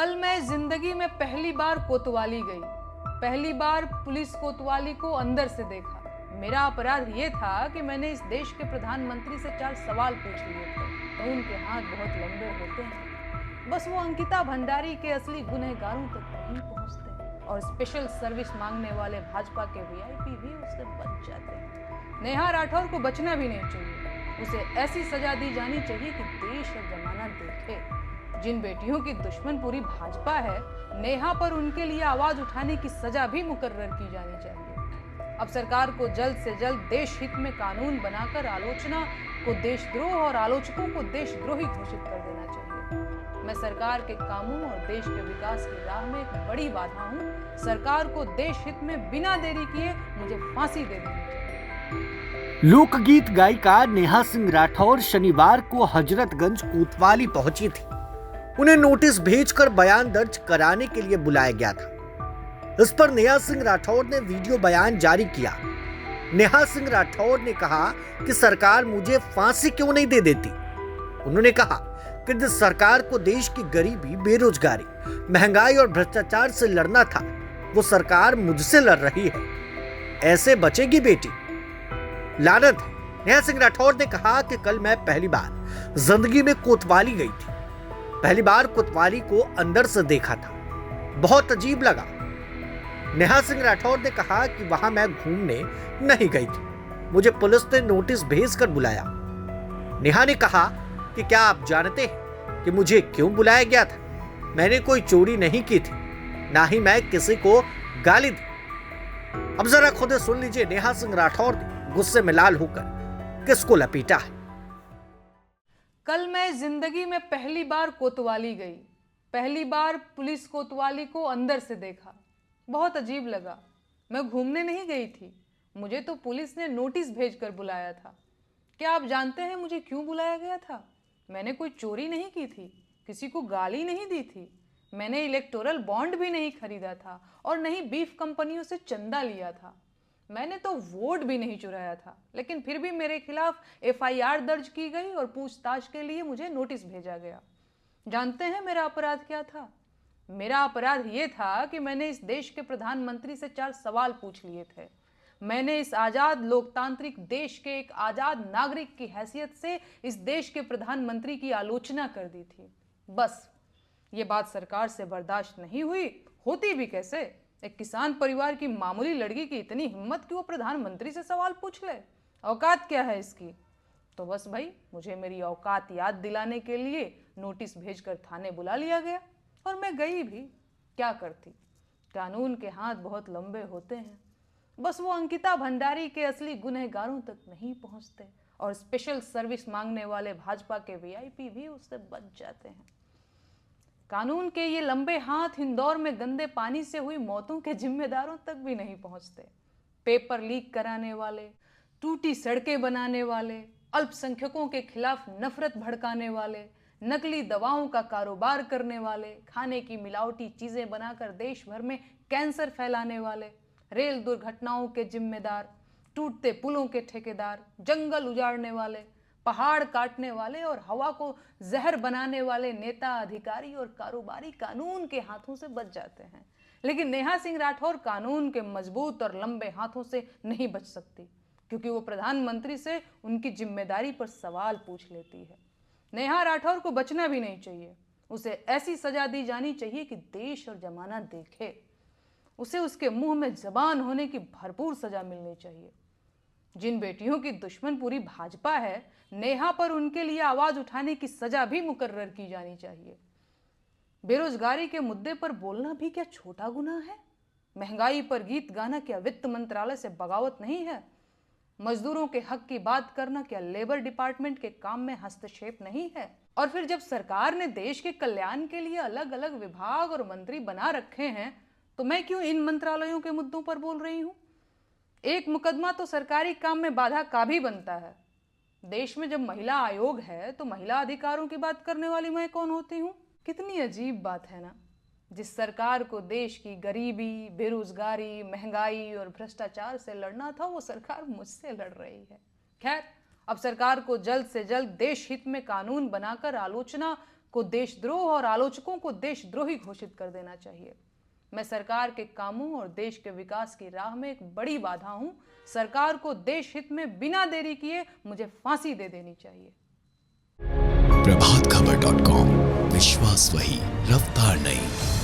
कल मैं जिंदगी में पहली बार कोतवाली गई। पहली बार पुलिस कोतवाली को अंदर से देखा। मेरा अपराध ये था कि मैंने इस देश के प्रधानमंत्री से 4 सवाल पूछ लिए थे। तो उनके हाथ बहुत लंबे होते हैं, बस वो अंकिता भंडारी के असली गुनहगारों तक नहीं पहुंचते, और स्पेशल सर्विस मांगने वाले भाजपा के वीआईपी भी उससे बच जाते हैं। नेहा राठौर को बचना भी नहीं चाहिए। उसे ऐसी सजा दी जानी चाहिए कि देश और जमाना देखे। जिन बेटियों की दुश्मन पूरी भाजपा है, नेहा पर उनके लिए आवाज उठाने की सजा भी मुकर्रर की जानी चाहिए। अब सरकार को जल्द से जल्द देश हित में कानून बनाकर आलोचना को देशद्रोह और आलोचकों को देशद्रोही घोषित कर देना चाहिए। मैं सरकार के कामों और देश के विकास की राह में एक बड़ी बाधा हूं। सरकार को देश हित में बिना देरी किए मुझे फांसी दे देनी चाहिए। लोकगीत गायिका नेहा सिंह राठौर शनिवार को हजरतगंज कोतवाली पहुंची थी। उन्हें नोटिस भेजकर बयान दर्ज कराने के लिए बुलाया गया था। इस पर नेहा सिंह राठौर ने वीडियो बयान जारी किया। नेहा सिंह राठौर ने कहा कि सरकार मुझे फांसी क्यों नहीं दे देती। उन्होंने कहा कि जिस सरकार को देश की गरीबी, बेरोजगारी, महंगाई और भ्रष्टाचार से लड़ना था, वो सरकार मुझसे लड़ रही है। ऐसे बचेगी बेटी? लानत है। नेहा सिंह राठौर ने कहा कि कल मैं पहली बार जिंदगी में कोतवाली गई थी। पहली बार कोतवाली को अंदर से देखा था, बहुत अजीब लगा। नेहा सिंह राठौर ने कहा कि वहां मैं घूमने नहीं गई थी, मुझे पुलिस ने नोटिस भेजकर बुलाया। नेहा ने कहा कि क्या आप जानते हैं कि मुझे क्यों बुलाया गया था? मैंने कोई चोरी नहीं की थी, ना ही मैं किसी को गाली दी। अब जरा खुद सुन लीजिए नेहा सिंह राठौर ने गुस्से में लाल होकर किसको लपेटा है। कल मैं जिंदगी में पहली बार कोतवाली गई। पहली बार पुलिस कोतवाली को अंदर से देखा, बहुत अजीब लगा। मैं घूमने नहीं गई थी, मुझे तो पुलिस ने नोटिस भेजकर बुलाया था। क्या आप जानते हैं मुझे क्यों बुलाया गया था? मैंने कोई चोरी नहीं की थी, किसी को गाली नहीं दी थी, मैंने इलेक्टोरल बॉन्ड भी नहीं खरीदा था और नहीं बीफ कंपनियों से चंदा लिया था। मैंने तो वोट भी नहीं चुराया था, लेकिन फिर भी मेरे खिलाफ एफआईआर दर्ज की गई और पूछताछ के लिए मुझे नोटिस भेजा गया। जानते हैं मेरा अपराध क्या था? मेरा अपराध ये था कि मैंने इस देश के प्रधानमंत्री से 4 सवाल पूछ लिए थे। मैंने इस आजाद लोकतांत्रिक देश के एक आजाद नागरिक की हैसियत से इस देश के प्रधानमंत्री की आलोचना कर दी थी। बस ये बात सरकार से बर्दाश्त नहीं हुई, होती भी कैसे? एक किसान परिवार की मामूली लड़की की इतनी हिम्मत कि वो प्रधानमंत्री से सवाल पूछ ले। औकात क्या है इसकी? तो बस भाई, मुझे मेरी औकात याद दिलाने के लिए नोटिस भेजकर थाने बुला लिया गया और मैं गई भी। क्या करती? कानून के हाथ बहुत लंबे होते हैं, बस वो अंकिता भंडारी के असली गुनहगारों तक नहीं पहुंचते, और स्पेशल सर्विस मांगने वाले भाजपा के वीआईपी भी उससे बच जाते हैं। कानून के ये लंबे हाथ इंदौर में गंदे पानी से हुई मौतों के जिम्मेदारों तक भी नहीं पहुंचते। पेपर लीक कराने वाले, टूटी सड़कें बनाने वाले, अल्पसंख्यकों के खिलाफ नफरत भड़काने वाले, नकली दवाओं का कारोबार करने वाले, खाने की मिलावटी चीजें बनाकर देश भर में कैंसर फैलाने वाले, रेल दुर्घटनाओं के जिम्मेदार, टूटते पुलों के ठेकेदार, जंगल उजाड़ने वाले, पहाड़ काटने वाले और हवा को जहर बनाने वाले नेता, अधिकारी और कारोबारी कानून के हाथों से बच जाते हैं। लेकिन नेहा सिंह राठौर कानून के मजबूत और लंबे हाथों से नहीं बच सकती, क्योंकि वो प्रधानमंत्री से उनकी जिम्मेदारी पर सवाल पूछ लेती है। नेहा राठौर को बचना भी नहीं चाहिए। उसे ऐसी सजा दी जानी चाहिए कि देश और जमाना देखे। उसे उसके मुंह में जबान होने की भरपूर सजा मिलनी चाहिए। जिन बेटियों की दुश्मन पूरी भाजपा है, नेहा पर उनके लिए आवाज उठाने की सजा भी मुकर्रर की जानी चाहिए। बेरोजगारी के मुद्दे पर बोलना भी क्या छोटा गुनाह है? महंगाई पर गीत गाना क्या वित्त मंत्रालय से बगावत नहीं है? मजदूरों के हक की बात करना क्या लेबर डिपार्टमेंट के काम में हस्तक्षेप नहीं है? और फिर जब सरकार ने देश के कल्याण के लिए अलग अलग विभाग और मंत्री बना रखे हैं, तो मैं क्यों इन मंत्रालयों के मुद्दों पर बोल रही हूं? एक मुकदमा तो सरकारी काम में बाधा का भी बनता है। देश में जब महिला आयोग है, तो महिला अधिकारों की बात करने वाली मैं कौन होती हूँ? कितनी अजीब बात है ना। जिस सरकार को देश की गरीबी, बेरोजगारी, महंगाई और भ्रष्टाचार से लड़ना था, वो सरकार मुझसे लड़ रही है। खैर, अब सरकार को जल्द से जल्द देश हित में कानून बनाकर आलोचना को देशद्रोह और आलोचकों को देशद्रोही घोषित कर देना चाहिए। मैं सरकार के कामों और देश के विकास की राह में एक बड़ी बाधा हूं। सरकार को देश हित में बिना देरी किए मुझे फांसी दे देनी चाहिए। प्रभातखबर.com, विश्वास वही, रफ्तार नहीं।